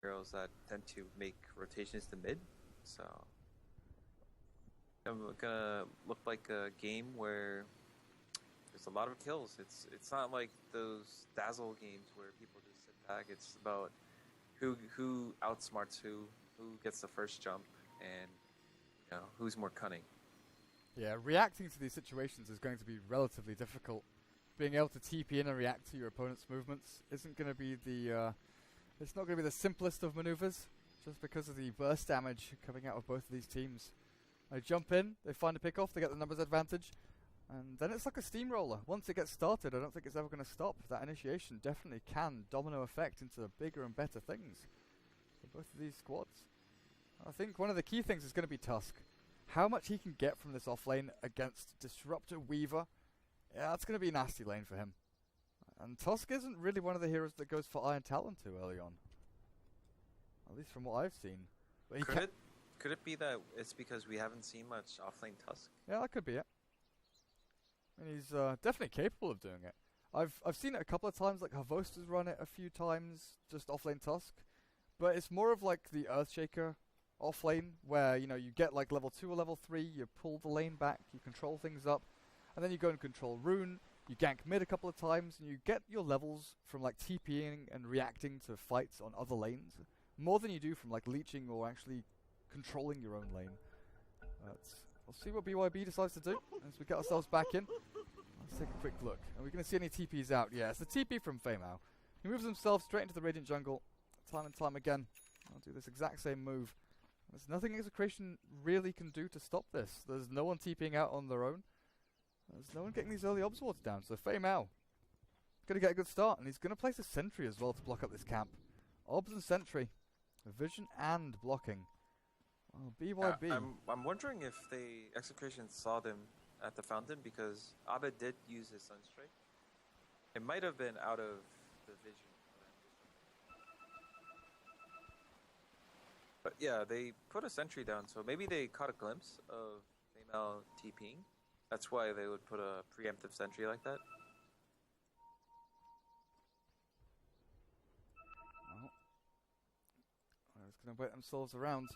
heroes that tend to make rotations to mid. So I'm gonna look like a game where there's a lot of kills. It's not like those dazzle games where people just sit back. It's about who outsmarts who gets the first jump, and who's more cunning. Yeah, reacting to these situations is going to be relatively difficult. Being able to TP in and react to your opponent's movements isn't going to be it's not going to be the simplest of maneuvers, just because of the burst damage coming out of both of these teams. They jump in, they find a pick off, they get the numbers advantage, and then it's like a steamroller. Once it gets started, I don't think it's ever going to stop. That initiation definitely can domino effect into bigger and better things for both of these squads. I think one of the key things is going to be Tusk. How much he can get from this offlane against Disruptor Weaver, yeah, that's going to be a nasty lane for him. And Tusk isn't really one of the heroes that goes for Iron Talon too early on. At least from what I've seen. But Could it be that it's because we haven't seen much offlane Tusk? Yeah, that could be it. And he's definitely capable of doing it. I've seen it a couple of times, like Havost has run it a few times, just offlane Tusk. But it's more of like the Earthshaker offlane, where you get like level 2 or level 3, you pull the lane back, you control things up, and then you go and control Rune, you gank mid a couple of times, and you get your levels from like TPing and reacting to fights on other lanes, more than you do from like leeching or actually controlling your own lane. We'll see what BYB decides to do as we get ourselves back in. Let's take a quick look. Are we going to see any TPs out? Yeah, it's the TP from Feimao. He moves himself straight into the Radiant jungle, time and time again. I'll do this exact same move. There's nothing Execration really can do to stop this. There's no one TPing out on their own. There's no one getting these early obs wards down. So Feimao going to get a good start, and he's going to place a sentry as well to block up this camp. Obs and sentry, vision and blocking. Oh, BYB. I'm wondering if Execration saw them at the fountain, because Abed did use his Sunstrike. It might have been out of the vision. But yeah, they put a sentry down, so maybe they caught a glimpse of female TPing. That's why they would put a preemptive sentry like that. Well, they're just going to wait themselves around.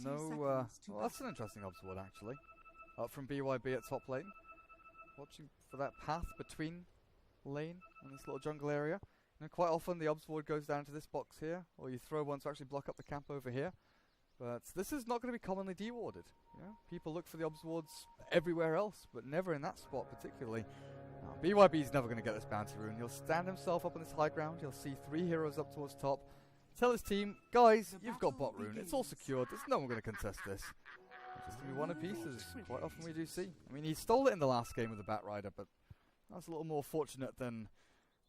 Well, that's an interesting obs ward actually. Up from BYB at top lane. Watching for that path between lane and this little jungle area. And quite often the obs ward goes down to this box here, or you throw one to actually block up the camp over here. But this is not going to be commonly dewarded. People look for the obs wards everywhere else, but never in that spot particularly. BYB's never going to get this bounty rune. He'll stand himself up on this high ground. He'll see 3 heroes up towards top. Tell his team, guys, you've got bot rune. It's all secured. There's no one going to contest this. It's just going to be one of pieces. Quite often we do see. I mean, he stole it in the last game with the Bat Rider, but that's a little more fortunate than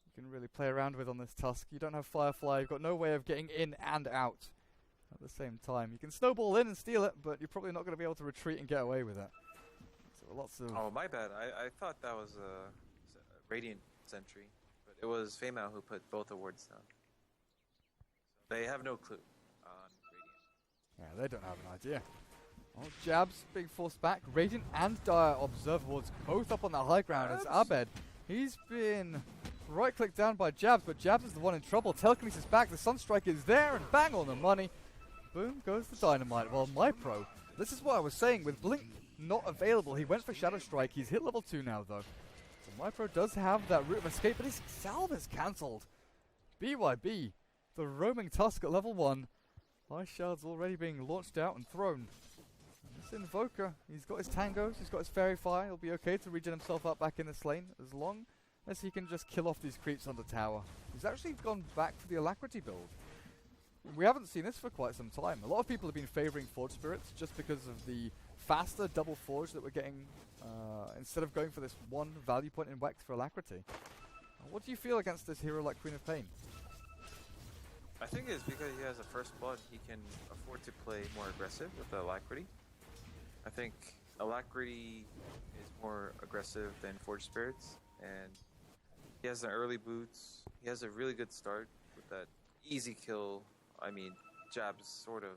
you can really play around with on this Tusk. You don't have Firefly. You've got no way of getting in and out at the same time. You can snowball in and steal it, but you're probably not going to be able to retreat and get away with it. So lots of... Oh, my bad. I thought that was a Radiant Sentry, but it was Feimao who put both awards down. They have no clue on Radiant. Yeah, they don't have an idea. Oh, Jabs being forced back. Radiant and Dire Observer wards both up on that high ground as Abed. He's been right-clicked down by Jabs, but Jabs is the one in trouble. Telekinesis back, the Sunstrike is there, and bang on the money. Boom goes the Dynamite. Well, MyPro, this is what I was saying. With Blink not available, he went for Shadow Strike. He's hit level 2 now, though. So MyPro does have that route of escape, but his salve is cancelled. BYB, the roaming Tusk at level 1. Ice Shards already being launched out and thrown. And this Invoker, he's got his Tangos, he's got his Fairy Fire. He'll be okay to regen himself up back in this lane as long as he can just kill off these creeps on the tower. He's actually gone back for the Alacrity build. We haven't seen this for quite some time. A lot of people have been favouring Forge Spirits just because of the faster double Forge that we're getting instead of going for this one value point in Wex for Alacrity. What do you feel against this hero like Queen of Pain? I think it's because he has a first blood, he can afford to play more aggressive with the Alacrity. I think Alacrity is more aggressive than Forge Spirits, and he has an early boots. He has a really good start with that easy kill. I mean, Jabs sort of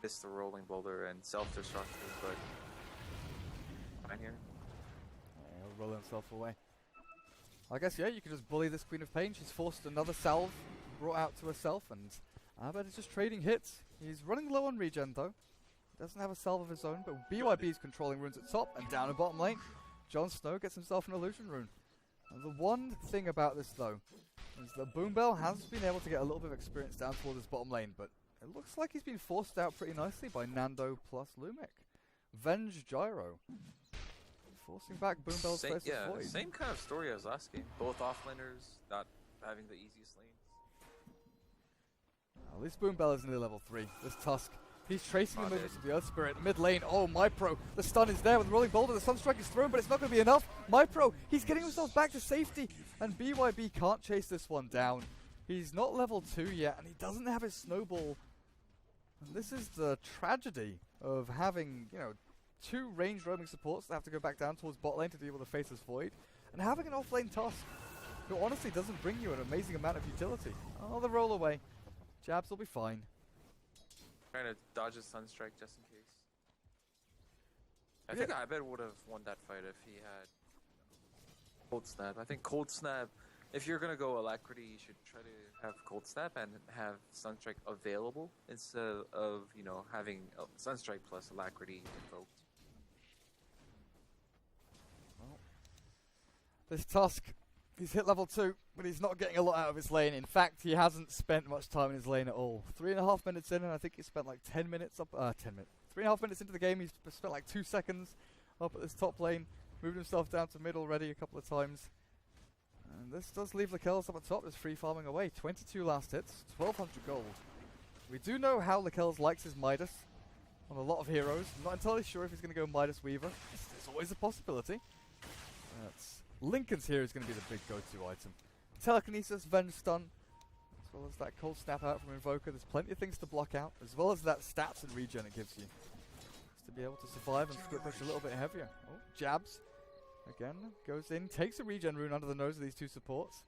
missed the rolling boulder and self-destruction, but fine here. Yeah, he'll roll himself away. I guess, yeah, you can just bully this Queen of Pain. She's forced another salve brought out to herself, and Abed is just trading hits. He's running low on regen though. Doesn't have a salve of his own, but BYB is controlling runes at top and down at bottom lane. Jon Snow gets himself an illusion rune. And the one thing about this though is that Boombell has been able to get a little bit of experience down towards his bottom lane, but it looks like he's been forced out pretty nicely by Nando plus Lumic. Venge Gyro. Forcing back Boombell's face Yeah, Void. same kind of story as last game. Both offlaners not having the easiest lanes. At least Boombell is near level 3. This Tusk. He's tracing the movements of the Earth Spirit. Mid lane. Oh, MyPro. The stun is there with the Rolling Boulder. The Sunstrike is thrown, but it's not going to be enough. MyPro. He's getting himself back to safety. And BYB can't chase this one down. He's not level 2 yet, and he doesn't have his Snowball. And this is the tragedy of having, you know, 2 range roaming supports that have to go back down towards bot lane to deal with the Faceless Void. And having an offlane Tusk who honestly doesn't bring you an amazing amount of utility. Oh, the roll away. Jabs will be fine. Trying to dodge a Sunstrike just in case. I think Abed would have won that fight if he had Cold Snap. I think Cold Snap, if you're going to go Alacrity, you should try to have Cold Snap and have Sunstrike available instead of, you know, having Sunstrike plus Alacrity invoked. Well, this Tusk, he's hit level 2, but he's not getting a lot out of his lane. In fact, he hasn't spent much time in his lane at all. 3.5 minutes in, and I think he spent like 10 minutes up. 10 minutes. 3.5 minutes into the game, he's spent like 2 seconds up at this top lane. Moved himself down to mid already a couple of times. And this does leave Lekels up at top, just free farming away. 22 last hits, 1200 gold. We do know how Lekels likes his Midas on a lot of heroes. I'm not entirely sure if he's going to go Midas Weaver. There's always a possibility. Lincoln's here is going to be the big go-to item. Telekinesis, Venge Stun, as well as that Cold Snap out from Invoker. There's plenty of things to block out, as well as that stats and regen it gives you. Just to be able to survive and split push a little bit heavier. Oh, jabs. Again, goes in, takes a regen rune under the nose of these 2 supports.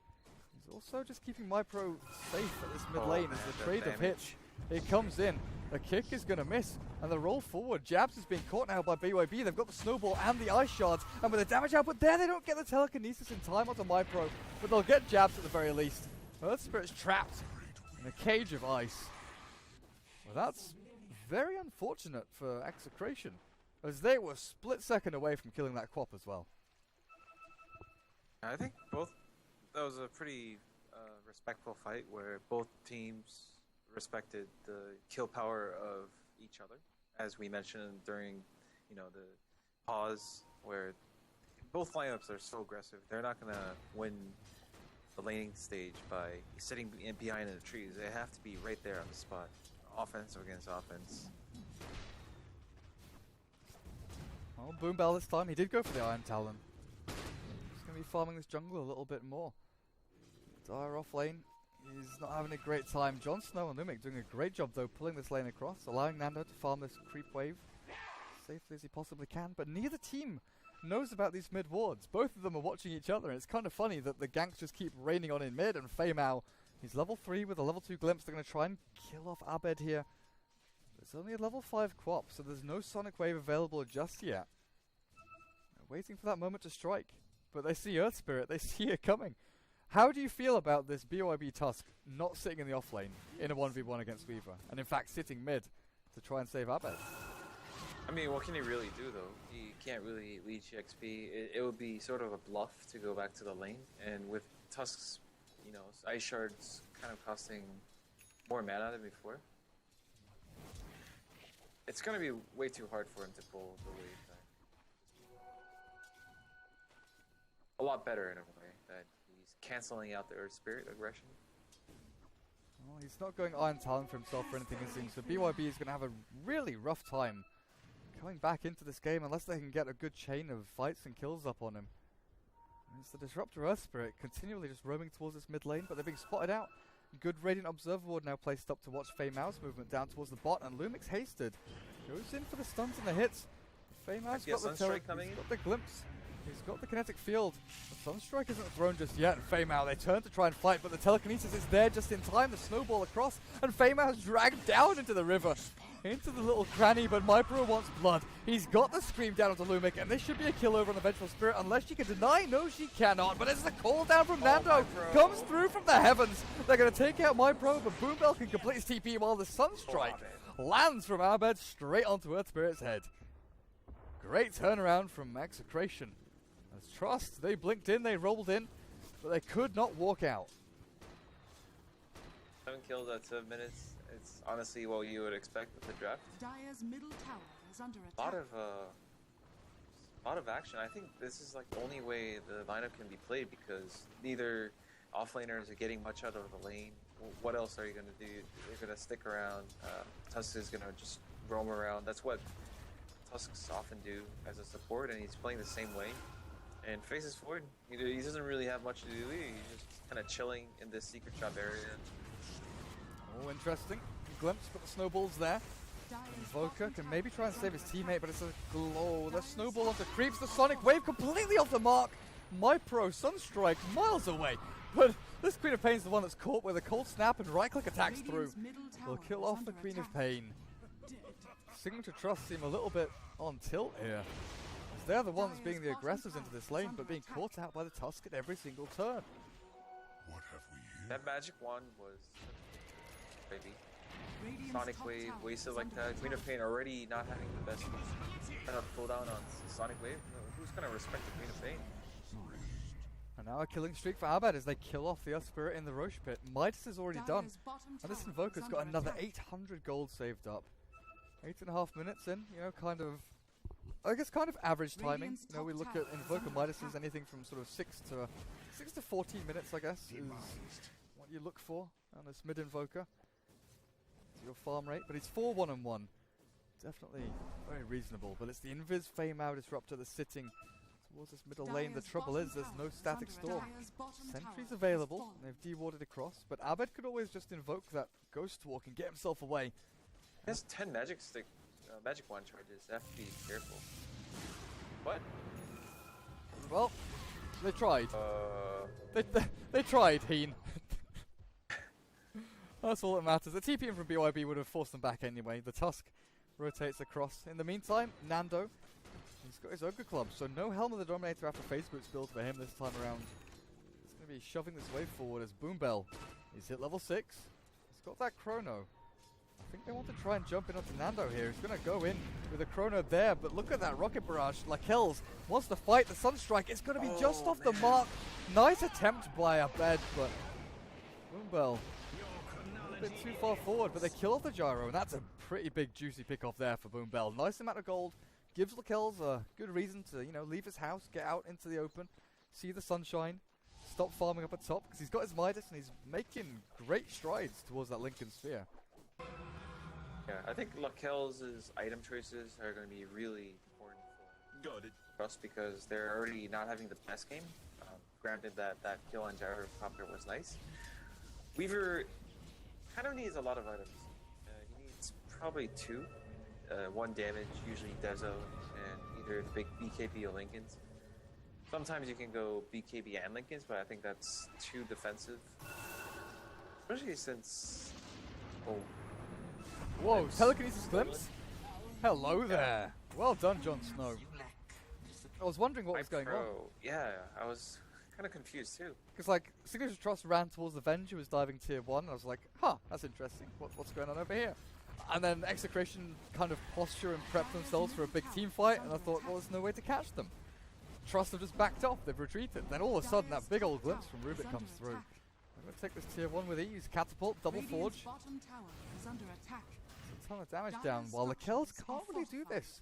He's also just keeping MyPro safe at this mid lane as the trade of hits. It comes in. The kick is going to miss, and the roll forward. Jabs is being caught now by BYB. They've got the Snowball and the Ice Shards, and with the damage output there, they don't get the Telekinesis in time onto MyPro, but they'll get Jabs at the very least. Earth Spirit's trapped in a cage of ice. Well, that's very unfortunate for Execration, as they were split second away from killing that Quap as well. I think that was a pretty respectful fight where both teams respected the kill power of each other, as we mentioned during, you know, the pause, where both lineups are so aggressive. They're not gonna win the laning stage by sitting behind in the trees. They have to be right there on the spot, offensive against offense. Well, Boombell this time, he did go for the Iron Talon. He's gonna be farming this jungle a little bit more. Dire off lane. He's not having a great time. Jon Snow and Lumic doing a great job though, pulling this lane across, allowing Nando to farm this creep wave safely as he possibly can, but neither team knows about these mid wards. Both of them are watching each other, and it's kind of funny that the ganks just keep raining on in mid, and Feimao, he's level 3 with a level 2 glimpse. They're going to try and kill off Abed here. It's only a level 5 Quap, so there's no Sonic Wave available just yet. They're waiting for that moment to strike, but they see Earth Spirit, they see it coming. How do you feel about this BYB Tusk not sitting in the off lane in a 1v1 against Weaver, and in fact sitting mid to try and save Abed? I mean, what can he really do though? He can't really leech XP. It would be sort of a bluff to go back to the lane, and with Tusk's, you know, Ice Shards kind of costing more mana than before, it's gonna be way too hard for him to pull the wave back. A lot better in a way that he's canceling out the Earth Spirit aggression. Well, he's not going Iron Talon for himself or anything, it seems, so BYB is going to have a really rough time coming back into this game unless they can get a good chain of fights and kills up on him. And it's the Disruptor Earth Spirit continually just roaming towards this mid lane, but they're being spotted out. Good Radiant Observer Ward now placed up to watch Feimao's movement down towards the bot, and Lumic's hasted. Goes in for the stuns and the hits. Feimao's got the Sunstrike coming in. He's got the glimpse. He's got the kinetic field. The Sunstrike isn't thrown just yet, and Feimao, they turn to try and fight, but the telekinesis is there just in time. The snowball across, and Feimao is dragged down into the river. into the little cranny, but Mypro wants blood. He's got the scream down onto Lumic, and this should be a kill over on the Vengeful Spirit, unless she can deny. No, she cannot, but it's the call down from Nando. Comes through from the heavens. They're going to take out Mypro, but Boombell can complete his TP while the Sunstrike lands from Abed straight onto Earth Spirit's head. Great turnaround from Execration. As Trust, they blinked in, they rolled in, but they could not walk out. 7 kills at 7 minutes. It's honestly what you would expect with the draft. Dire's middle tower is under A lot of action. I think this is like the only way the lineup can be played, because neither offlaners are getting much out of the lane. What else are you going to do? They're going to stick around. Tusk is going to just roam around. That's what Tusks often do as a support, and he's playing the same way. And faces forward. He doesn't really have much to do. He's just kind of chilling in this secret shop area. Oh, interesting. Glimpse, but the snowball's there. Invoker can maybe try and save his teammate, but it's a glow. The snowball onto creeps. The Sonic Wave completely off the mark. Mypro Sunstrike miles away. But this Queen of Pain's the one that's caught with a cold snap and right-click attacks through. Will kill off the Queen of Pain. Signature Trust seem a little bit on tilt here, as they're the ones being the aggressors into this lane, but being caught out by the Tusk at every single turn. What have we here? That magic wand was baby. Sonic Wave wasted like that. Queen of Pain already not having the best kind of cooldown on Sonic Wave. Who's gonna respect the Queen of Pain? And now a killing streak for Abad as they kill off the Earth Spirit in the Roche Pit. Midas is already done, and this Invoker's got another 800 gold saved up. 8.5 minutes in, you know, kind of, I guess, kind of average timing. You know, we look at Invoker Midas's anything from sort of 6 to 14 minutes, I guess, is what you look for on this mid Invoker. Your farm rate, but he's 4-1-1. Definitely very reasonable, but it's the Invis Fame-Out Disruptor that's sitting towards this middle lane. The trouble is there's no static storm. Sentry's available, and they've dewarded across, but Abed could always just invoke that Ghost Walk and get himself away. He has 10 magic wand charges. They have to be careful. What? Well, they tried. They tried, Heen. That's all that matters. The TPM from BYB would have forced them back anyway. The Tusk rotates across. In the meantime, Nando, he's got his Ogre Club, so no Helm of the Dominator after Phase Boots build for him this time around. He's going to be shoving this wave forward as Boombell. He's hit level 6. He's got that Chrono. I think they want to try and jump in onto Nando here. He's going to go in with a Chrono there, but look at that Rocket Barrage. Lakels wants to fight the Sunstrike. It's going to be just off the mark. Nice attempt by Abed, but Boombell a bit too far forward, but they kill off the Gyro, and that's a pretty big juicy pick off there for Boombell. Nice amount of gold. Gives Lakels a good reason to, you know, leave his house, get out into the open, see the sunshine, stop farming up at top, because he's got his Midas and he's making great strides towards that Lincoln Sphere. Yeah, I think Lakels' item choices are going to be really important for us, because they're already not having the best game. Granted that kill on Gyrocopter was nice. Weaver kind of needs a lot of items. He needs probably 2. 1 damage, usually Dezo, and either the big BKB or Lincolns. Sometimes you can go BKB and Lincolns, but I think that's too defensive. Especially since... Oh. Whoa, telekinesis glimpse? Hello there. Well done, Jon Snow. I was wondering what was going on. Yeah, I was kind of confused too. Because, like, Signature Trust ran towards the Venge, who was diving tier 1, and I was like, huh, that's interesting. What's going on over here? And then Execration kind of posture and prep themselves for a big team fight, and I thought, well, there's no way to catch them. Trust have just backed off, they've retreated. Then all of a sudden, that big old glimpse from Rubik comes through. I'm going to take this tier 1 with ease. Catapult, double forge. A ton of damage down, while the Kells can't really do this.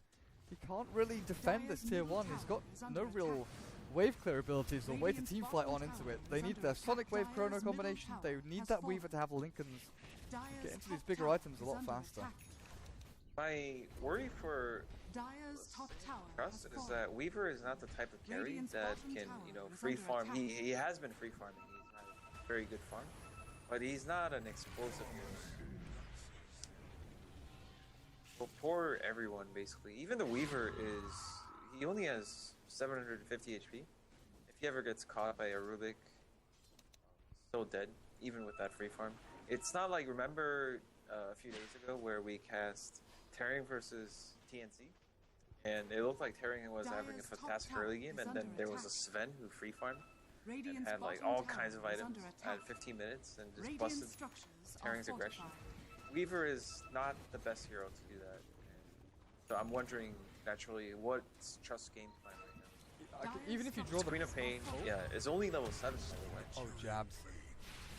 He can't really defend this tier 1. He's got no real wave clear abilities or way to team fight on into it. They need their Sonic Wave Chrono combination. They need that Weaver to have Lincolns get into these bigger items a lot faster. My worry for Trust is that Weaver is not the type of carry that can, you know, free farm. He has been free farming. He's had a very good farm, but he's not an explosive hero. Well, poor everyone, basically. Even the Weaver he only has 750 HP. If he ever gets caught by a Rubik, still dead, even with that free farm. It's not like, remember a few days ago where we cast Terran versus TNC, and it looked like Terran was having a Dire's top fantastic tower early game, is and then under there was a attack. Sven who free farmed and Radiant's had like bottom all tower kinds of is items under at attack. 15 minutes and just Radiant busted structures are Terran's aggression. fortified. Weaver is not the best hero to do that. So I'm wondering naturally what's Trust's game plan right now. Even if you draw the Queen of Pain, yeah, is only level 7 by the way. Oh, jabs.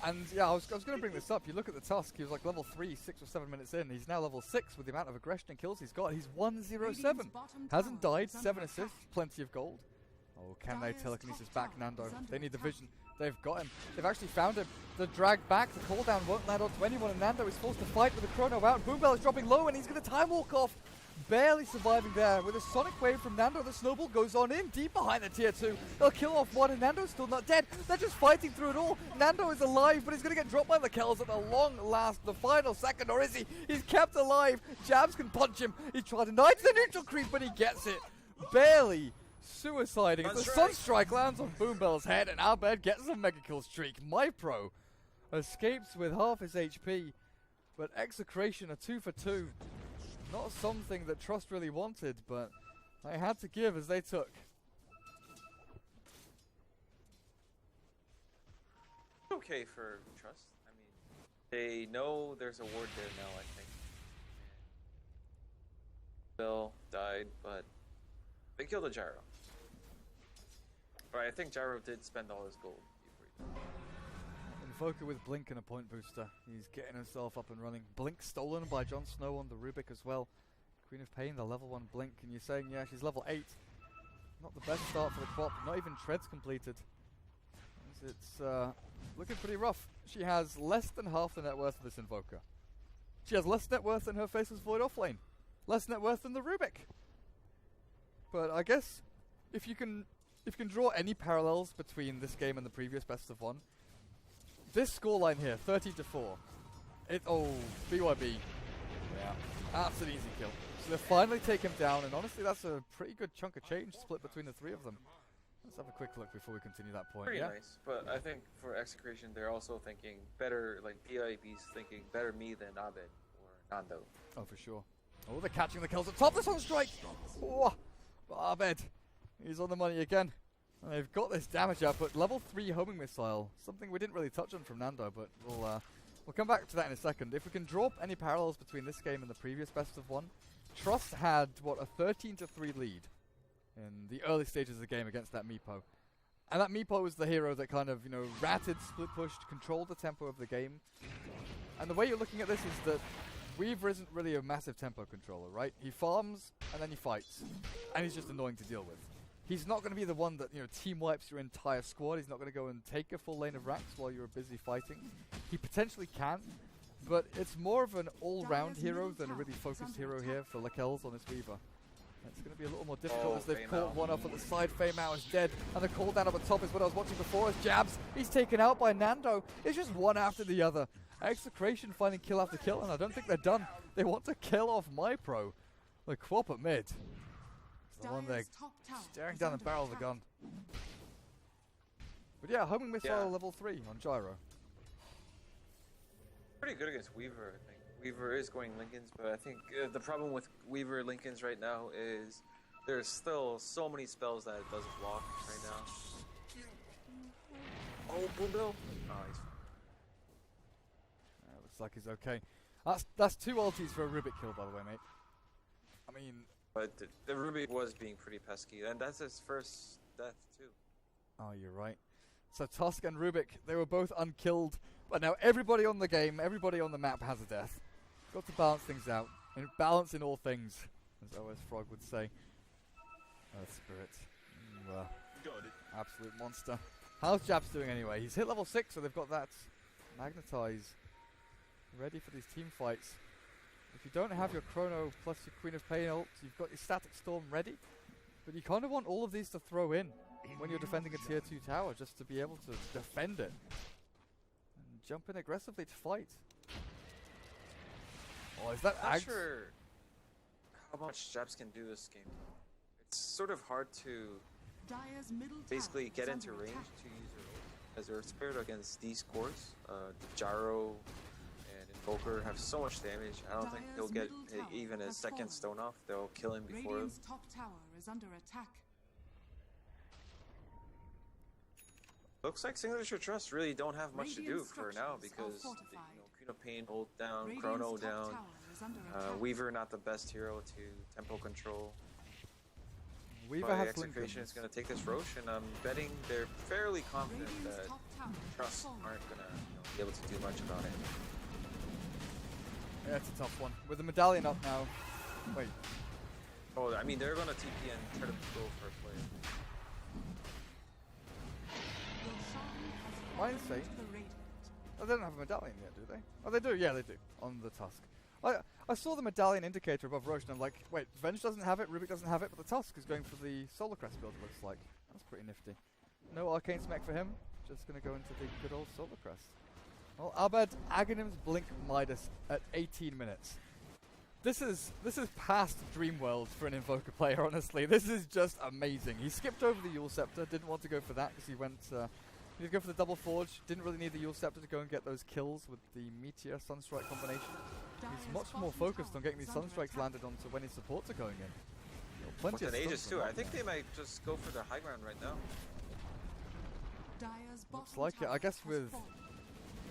And yeah, I was going to bring this up. You look at the Tusk, he was like level 3, 6 or 7 minutes in. He's now level 6 with the amount of aggression and kills he's got. He's 107. Hasn't died, 7 assists, plenty of gold. Oh, can they telekinesis back Nando? They need the vision. They've got him. They've actually found him. The drag back, the cooldown won't land onto anyone, and Nando is forced to fight with the chrono out. Boombell is dropping low, and he's going to time walk off. Barely surviving there. With a sonic wave from Nando, the snowball goes on in deep behind the tier 2. They'll kill off one, and Nando's still not dead. They're just fighting through it all. Nando is alive, but he's going to get dropped by the Kells at the long last, the final second, or is he? He's kept alive. Jabs can punch him. He tried to knight the neutral creep, but he gets it. Barely suiciding. As the Sunstrike lands on Boombell's head, and Abed gets a mega kill streak. MyPro escapes with half his HP, but Execration are 2 for 2. Not something that Trust really wanted, but they had to give as they took. Okay for Trust. I mean, they know there's a ward there now, I think. Bill died, but they killed the Gyro. But I think Gyro did spend all his gold before he died. Invoker with Blink and a point booster. He's getting himself up and running. Blink stolen by Jon Snow on the Rubik as well. Queen of Pain, the level 1 Blink. And you're saying, yeah, she's level 8. Not the best start for the Quap. Not even Treads completed. It's looking pretty rough. She has less than half the net worth of this Invoker. She has less net worth than her Faceless Void offlane. Less net worth than the Rubik. But I guess if you can draw any parallels between this game and the previous best of 1, this scoreline here, 30 to 4. BYB. Yeah, that's an easy kill. So they finally take him down, and honestly, that's a pretty good chunk of change split between the 3 of them. Let's have a quick look before we continue that point. Pretty yeah? nice, but I think for Execration, they're also thinking better, like BIB's thinking better me than Abed or Nando. Oh, for sure. Oh, they're catching the kills at top. This on strike. Oh, Abed. He's on the money again. And they've got this damage output. Level 3 homing missile. Something we didn't really touch on from Nando, but we'll come back to that in a second. If we can draw any parallels between this game and the previous best of 1, Trust had, a 13 to 3 lead in the early stages of the game against that Meepo. And that Meepo was the hero that kind of, ratted, split pushed, controlled the tempo of the game. And the way you're looking at this is that Weaver isn't really a massive tempo controller, right? He farms, and then he fights. And he's just annoying to deal with. He's not going to be the one that, team wipes your entire squad. He's not going to go and take a full lane of racks while you're busy fighting. He potentially can, but it's more of an all-round hero than a really focused hero here for Lakels on his Weaver. It's going to be a little more difficult as they've caught one off at the side. Feimao is dead, and the call down up at top is what I was watching before as Jabs. He's taken out by Nando. It's just one after the other. Execration finding kill after kill, and I don't think they're done. They want to kill off MyPro. The Quap at mid. The one they're staring down the barrel of the gun. But yeah, homing missile level 3 on Gyro. Pretty good against Weaver, I think. Weaver is going Lincolns, but I think the problem with Weaver Lincolns right now is there's still so many spells that it doesn't block right now. Oh, Boombill! Oh, he's fine. Looks like he's okay. That's 2 ultis for a Rubik kill, by the way, mate. I mean... But the Rubik was being pretty pesky, and that's his first death, too. Oh, you're right. So Tusk and Rubik, they were both unkilled, but now everybody on the game, everybody on the map has a death. Got to balance things out, and balance in all things, as OS Frog would say. Earth Spirit. Absolute monster. How's Jabs doing anyway? He's hit level 6, so they've got that Magnetize ready for these team fights. If you don't have your Chrono plus your Queen of Pain ult, you've got your Static Storm ready, but you kind of want all of these to throw in when you're defending a tier 2 tower, just to be able to defend it. And jump in aggressively to fight. Oh, is that I'm not Ags? sure how much Jabs can do this game. It's sort of hard to basically get into range to use her ult as Earth Spirit against these cores, Gyro and Invoker have so much damage. I don't think Dire's they'll get middle tower even a has second fallen. stone off. They'll kill him before. Radiant's top tower is under attack. Looks like Signature Trust really don't have much to do Radiant for now structures are because fortified. Queen of Pain ult down, Radiant's Chrono top down, tower is under attack. Weaver not the best hero to tempo control. Weaver But has Execration is Blinkens. going to take this Roche, and I'm betting they're fairly confident Radiant's that top tower has Trust fallen. aren't going to be able to do much about it. Yeah, it's a tough one. With the medallion up now. Wait, Oh, I mean, they're going to TP and try to go for a play. Am I insane? Oh, they don't have a medallion yet, do they? Oh, they do. Yeah, they do. On the Tusk. I saw the medallion indicator above Roche, and I'm like, wait, Venge doesn't have it, Rubik doesn't have it, but the Tusk is going for the Solar Crest build, it looks like. That's pretty nifty. No Arcane Smack for him. Just going to go into the good old Solar Crest. Well, Abed Aghanim's Blink Midas at 18 minutes. This is past Dreamworld for an Invoker player, honestly. This is just amazing. He skipped over the Yule Scepter, didn't want to go for that because he went... he was going for the Double Forge, didn't really need the Yule Scepter to go and get those kills with the Meteor Sunstrike combination. He's much more focused on getting these Sunstrikes landed onto when his supports are going in. Plenty With of an Aegis stuns too, on I that think there. they might just go for the high ground right now. Looks like it. I guess with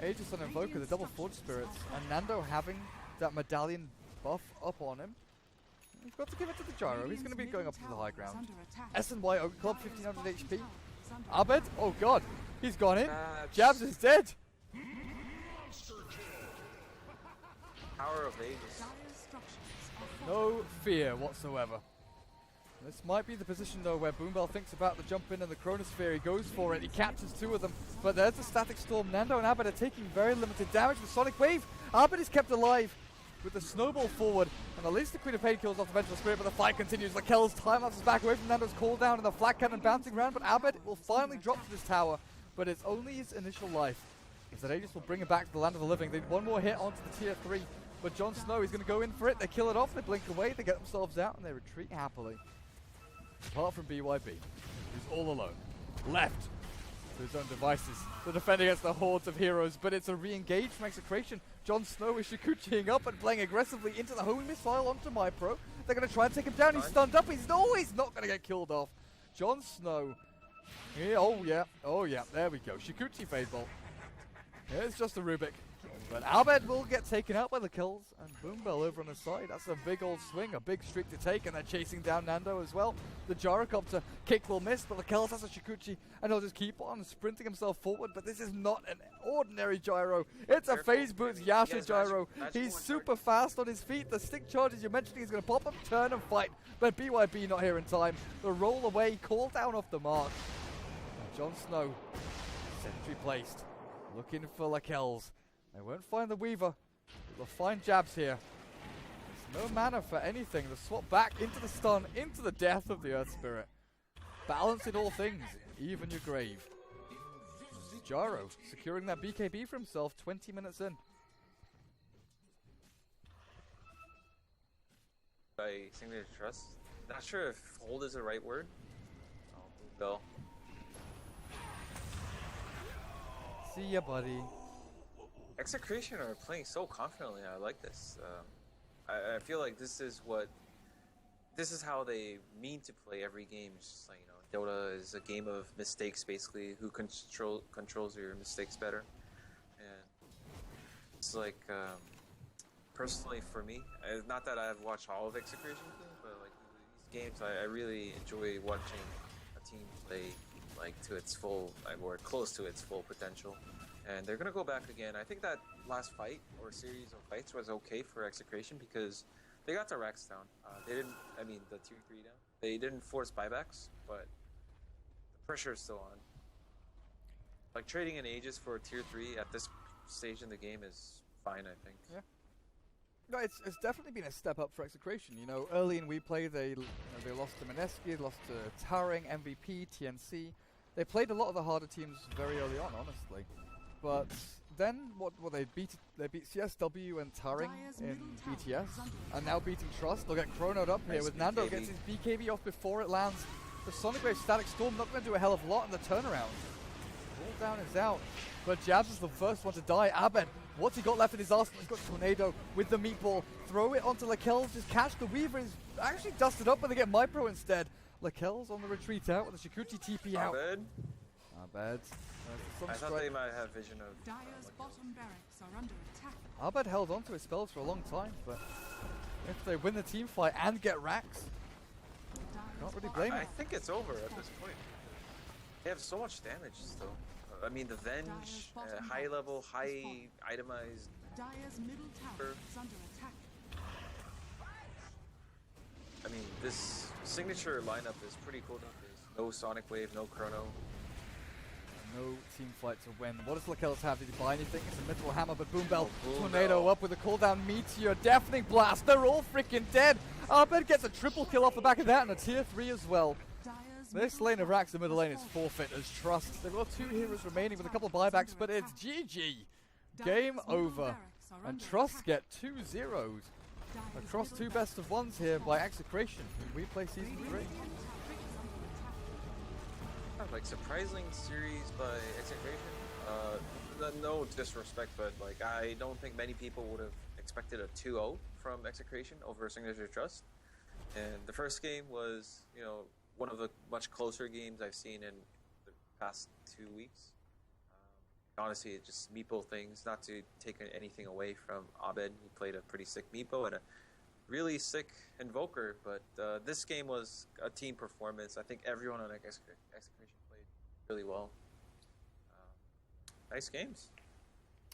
Aegis on Invoker, the Double Forge Spirits, and Nando having that medallion buff up on him, we've got to give it to the Gyro. He's going to be going up to the high ground. SNY Oak Club, 1500 HP. Abed, oh god, he's gone in. Jabs is dead. Power of Aegis. No fear whatsoever. This might be the position though where Boombell thinks about the jump in and the Chronosphere. He goes for it, he captures two of them, but there's the Static Storm. Nando and Abed are taking very limited damage. The Sonic Wave, Abed is kept alive with the snowball forward, and at least the Queen of Pain kills off the Vengeful Spirit, but the fight continues. Lakel's time lapse is back away from Nando's call down and the flat cannon bouncing around, but Abed will finally drop to this tower, but it's only his initial life. As that Aegis will bring him back to the land of the living. They need one more hit onto the tier 3, but Jon Snow is going to go in for it. They kill it off, they blink away, they get themselves out, and they retreat happily. Apart from BYB, who's all alone, left to his own devices, to defend against the hordes of heroes, but it's a re-engage from Execration. Jon Snow is Shikuchiing up and playing aggressively into the homing missile onto MyPro. They're going to try and take him down. He's stunned up. He's always not going to get killed off. Jon Snow. Yeah, oh yeah, there we go. Shikuchi Fade Bolt. It's just a Rubik. But Abed will get taken out by the kills, and Boombell over on the side. That's a big old swing, a big streak to take, and they're chasing down Nando as well. The Gyrocopter kick will miss, but the kills has a Shikuchi, and he'll just keep on sprinting himself forward. But this is not an ordinary gyro. It's a phase boots Yasha gyro. He's super fast on his feet. The stick charges you're mentioning is going to pop up, turn and fight. But BYB not here in time. The roll away, call down off the mark. And Jon Snow, sentry placed, looking for Lakel's. They won't find the Weaver. They'll find Jabs here. There's no mana for anything. The swap back into the stun, into the death of the Earth Spirit. Balance in all things, even your grave. Gyro securing that BKB for himself 20 minutes in. By Signature Trust. Not sure if hold is the right word. Oh, Bell. See ya, buddy. Execration are playing so confidently. I like this. I feel like this is how they mean to play every game. It's just like, Dota is a game of mistakes, basically. Who controls your mistakes better? And it's like, personally for me, not that I've watched all of Execration games, but like these games, I really enjoy watching a team play like to its full, or close to its full potential. And they're gonna go back again. I think that last fight or series of fights was okay for Execration because they got the racks down. They didn't. I mean, the tier 3 down. They didn't force buybacks, but the pressure is still on. Like trading an Aegis for tier 3 at this stage in the game is fine, I think. Yeah. No, it's definitely been a step up for Execration. Early in WePlay, they lost to Mineski, lost to Towering, MVP, TNC. They played a lot of the harder teams very early on, honestly. But then what they beat CSW and Towering in BTS, and now beating Trust. They'll get chronoed up here with Nando BKB. gets his BKB off before it lands. The Sonic Wave Static Storm not going to do a hell of a lot in the turnaround. cooldown is out. But Jabs is the first one to die. Abed, what's he got left in his arsenal? He's got Tornado with the meatball. Throw it onto Lakel, just catch the Weaver. He's actually dusted up, but they get Mypro instead. Lakel's on the retreat out with the Shikuchi TP out. Abed. I thought they might have vision of... Dire's bottom barracks are under attack. Abed held on to his spells for a long time, but if they win the team fight and get racks, can't really blame I him. think it's over at this point. They have so much damage still. I mean, the Venge, high level, high itemized. Dire's middle tower is under attack. I mean, this signature lineup is pretty cool. There's no Sonic Wave, no Chrono. No team fight to win. What does Lakel's have? Did he buy anything? It's a mythical hammer, but Boom Bell, Tornado up with a cooldown Meteor, Deafening Blast. They're all freaking dead. Abed gets a triple kill off the back of that and a tier 3 as well. This lane of Rax, the middle lane, is forfeit as Trust. They've got 2 heroes remaining with a couple of buybacks, but it's GG. Game over. And Trust get 2 zeros across 2 best of 1s here by Execration. We play Season 3. Like, surprising series by Execration. No disrespect, but like, I don't think many people would have expected a 2-0 from Execration over Signature Trust. And the first game was, you know, one of the much closer games I've seen in the past 2 weeks. Honestly, it's just meeple things, not to take anything away from Abed. He played a pretty sick meeple and a really sick Invoker, but this game was a team performance. I think everyone on Execration played really well. Nice games.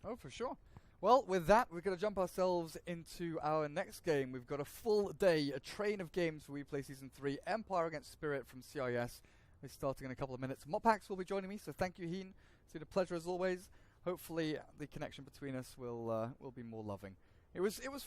Oh, for sure. Well, with that, we're going to jump ourselves into our next game. We've got a full day, a train of games where we play Season 3. Empire against Spirit from CIS is starting in a couple of minutes. Mopax will be joining me, so thank you, Heen. It's been a pleasure as always. Hopefully, the connection between us will be more loving. It was